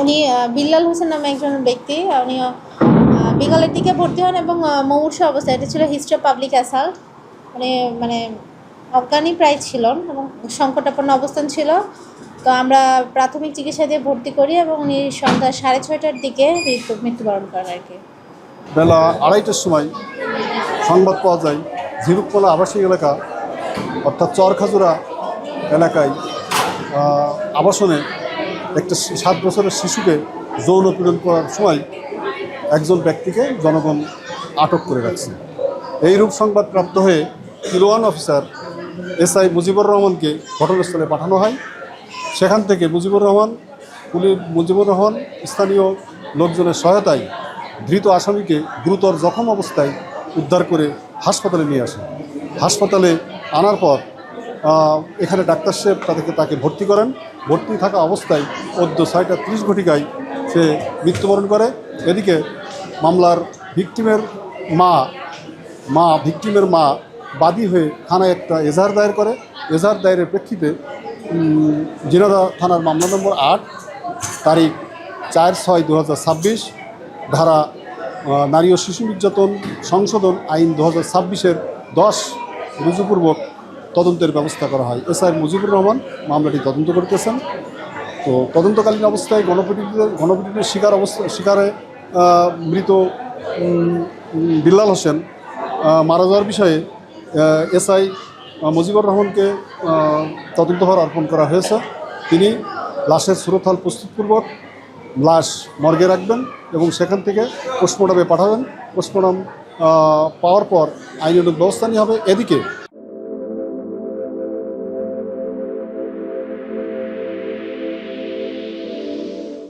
উনি বিল্লাল হোসেন নামে একজন ব্যক্তি, উনি বেঙ্গলের দিকে ভর্তি হন এবং মুমূর্ষু অবস্থায়, এটা ছিল হিস্ট্রি অফ পাবলিক অ্যাসাল্ট, উনি মানে অজ্ঞানী প্রায় ছিলেন এবং সংকটাপন্ন অবস্থান ছিল। তো আমরা প্রাথমিক চিকিৎসা দিয়ে ভর্তি করি এবং উনি সন্ধ্যা 6:30টার দিকে মৃত্যুবরণ করেন আর কি। বেলা 2:30টার সময় সংবাদ পাওয়া যায় ঝিনুককলা আবাসিক এলাকা অর্থাৎ চরখাজুরা এলাকায় আবাসনে একটা 7 বছরের শিশুকে যৌন পীড়ন করার সময় একজন ব্যক্তিকে জনগণ আটক করে রাখছে। এইরূপ সংবাদ প্রাপ্ত হয়ে কিলোয়ান অফিসার SI মুজিবুর রহমানকে ঘটনাস্থলে পাঠানো হয়। সেখান থেকে মুজিবুর রহমান স্থানীয় লোকজনের সহায়তায় ধৃত আসামিকে গুরুতর জখম অবস্থায় উদ্ধার করে হাসপাতালে নিয়ে আসে। হাসপাতালে আনার পর এখানে ডাক্তার সাহেব তাকে ভর্তি করেন। ভর্তি থাকা অবস্থায় 6:30 ঘটিকায় সে মৃত্যুবরণ করে। এদিকে মামলার ভিকটিমের মা বাদী হয়ে থানায় একটা এজাহার দায়ের করে। এজাহার দায়েরের প্রেক্ষিতে ঝিনাইদহ থানার মামলা নম্বর 8 তারিখ 4/6/2026 ধারা নারী ও শিশু নির্যাতন সংশোধন আইন 2026-এর 10 রুজুপূর্বক তদন্তের ব্যবস্থা করা হয়। SI মুজিবুর রহমান মামলাটি তদন্ত করতেছেন। তো তদন্তকালীন অবস্থায় গণপিটুনির শিকারে মৃত বিল্লাল হোসেন মারা যাওয়ার বিষয়ে SI মুজিবুর রহমানকে তদন্তভার অর্পণ করা হয়েছে। তিনি লাশের সুরতহাল প্রস্তুতপূর্বক লাশ মর্গে রাখবেন এবং সেখান থেকে পোস্টমর্টমে পাঠাবেন। পোস্টমর্টম পাওয়ার পর আইনানুগ ব্যবস্থা নেওয়া হবে। এদিকে